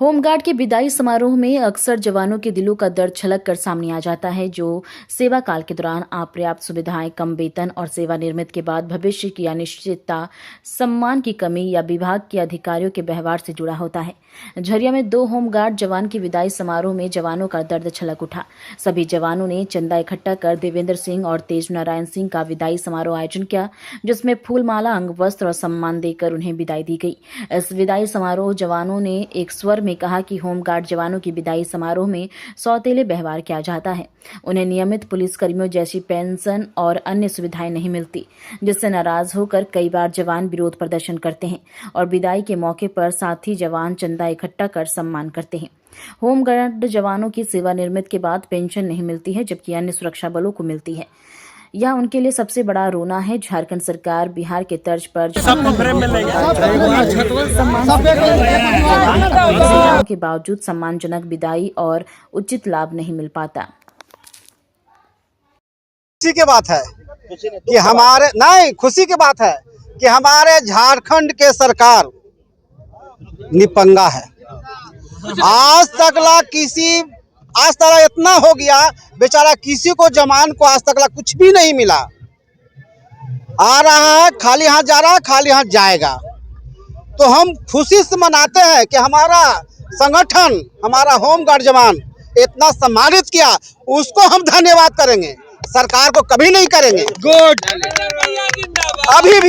Home guard के विदाई समारोह में अक्सर जवानों के दिलों का दर्द छलक कर सामने आ जाता है, जो सेवा काल के दौरान अपर्याप्त सुविधाएं, कम वेतन और सेवानिवृत्ति के बाद भविष्य की अनिश्चितता, सम्मान की कमी या विभाग के अधिकारियों के व्यवहार से जुड़ा होता है। झरिया में 2 होमगार्ड जवान की विदाई समारोह में जवानों का दर्द छलक उठा। सभी जवानों ने चंदा इकट्ठा कर देवेंद्र सिंह और तेज नारायण सिंह का विदाई समारोह आयोजन किया, जिसमें फूलमाला, अंग वस्त्र और सम्मान देकर उन्हें विदाई दी गई। इस विदाई समारोह जवानों ने एक स्वर में कहा कि होमगार्ड जवानों की विदाई समारोह में सौतेले व्यवहार किया जाता है। उन्हें नियमित पुलिसकर्मियों जैसी पेंशन और अन्य सुविधाएं नहीं मिलती, जिससे नाराज होकर कई बार जवान विरोध प्रदर्शन करते हैं और विदाई के मौके पर साथी जवान चंदा इकट्ठा कर सम्मान करते हैं। होमगार्ड जवानों की सेवानिवृत्ति के बाद पेंशन नहीं मिलती है, जबकि अन्य सुरक्षा बलों को मिलती है। यह उनके लिए सबसे बड़ा रोना है। झारखंड सरकार बिहार के तर्ज पर के बावजूद सम्मानजनक विदाई और उचित लाभ नहीं मिल पाता। खुशी की बात है कि खुशी की बात है कि हमारे झारखंड के सरकार निपंगा है। आज तक इतना हो गया, बेचारा किसी को जवान को आज तक कुछ भी नहीं मिला। आ रहा है, खाली हाथ जा रहा है, खाली हाथ जाएगा। तो हम खुशी से मनाते हैं कि हमारा संगठन, हमारा होमगार्ड जवान इतना सम्मानित किया, उसको हम धन्यवाद करेंगे, सरकार को कभी नहीं करेंगे। गुड। अभी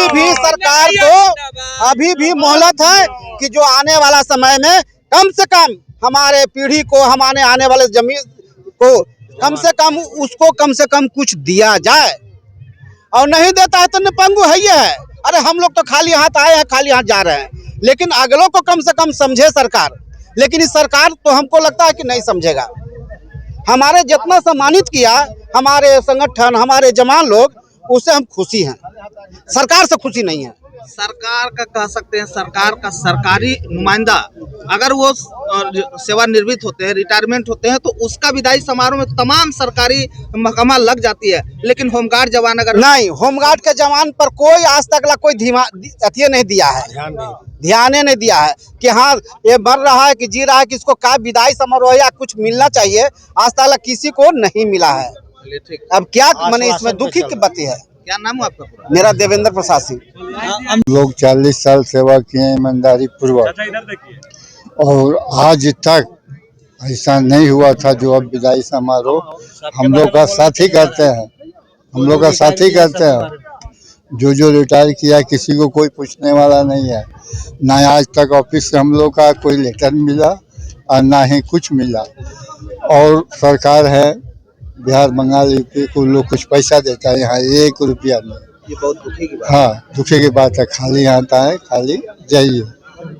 भी सरकार को अभी भी मोहलत है कि जो आने वाला समय में कम से कम हमारे पीढ़ी को, हमारे आने वाले जमीन को कम से कम कुछ दिया जाए। और नहीं देता है तो निपंगु है ही है। अरे हम लोग तो खाली हाथ आए हैं, खाली हाथ जा रहे हैं, लेकिन अगलों को कम से कम समझे सरकार। लेकिन इस सरकार तो हमको लगता है कि नहीं समझेगा। हमारे जितना सम्मानित किया हमारे संगठन, हमारे जवान लोग, उससे हम खुशी हैं, सरकार से खुशी नहीं है। सरकार का कह सकते हैं, सरकार का सरकारी नुमाइंदा अगर वो सेवानिवृत्त होते हैं, रिटायरमेंट होते हैं, तो उसका विदाई समारोह में तमाम सरकारी महकमा लग जाती है। लेकिन होमगार्ड जवान अगर नहीं, होमगार्ड के जवान पर कोई आज तक कोई नहीं दिया है, ध्यान नहीं दिया है कि हाँ ये मर रहा है कि जी रहा है, कि इसको क्या विदाई समारोह या कुछ मिलना चाहिए, आज तक किसी को नहीं मिला है। अब क्या मैंने इसमें दुखी की बात है। क्या नाम है आपका? मेरा देवेंद्र प्रसाद सिंह। लोग 40 साल सेवा किए ईमानदारी पूर्वक, और आज तक ऐसा नहीं हुआ था। जो अब विदाई समारोह हम लोग का साथी करते हैं, जो रिटायर किया किसी को कोई पूछने वाला नहीं है। ना आज तक ऑफिस से हम लोग का कोई लेटर मिला और ना ही कुछ मिला। और सरकार है बिहार, बंगाल, यूपी को लोग कुछ पैसा देता है, यहाँ 1 रुपया नहीं। ये बहुत दुखी की बात। हाँ, दुखी की बात है। खाली आता है, खाली जाइए।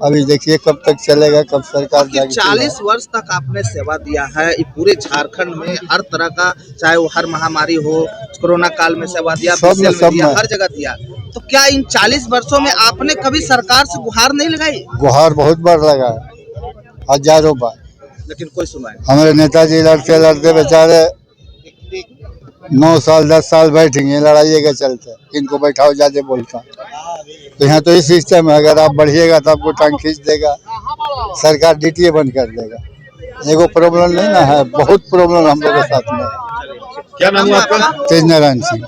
अभी देखिए कब तक चलेगा, कब सरकार जाएगी। 40 वर्ष तक आपने सेवा दिया है पूरे झारखंड में, हर तरह का, चाहे वो हर महामारी हो, कोरोना काल में सेवा दिया, सब हर जगह दिया। तो क्या इन 40 वर्षों में आपने कभी सरकार से गुहार नहीं लगाई? गुहार बहुत बार लगा, हजारों बार, लेकिन कोई सुनाई। हमारे नेताजी लड़ते बेचारे 9 साल 10 साल बैठेंगे लड़ाई के चलते, इनको बैठाओ ज्यादा बोलता। तो यहाँ तो इस सिस्टम है, अगर आप बढ़िएगा तो आपको टांग खींच देगा, सरकार डीटीए बंद कर देगा। एगो प्रॉब्लम नहीं ना है, बहुत प्रॉब्लम हम लोग के साथ में। क्या नाम है आपका? तेज नारायण सिंह।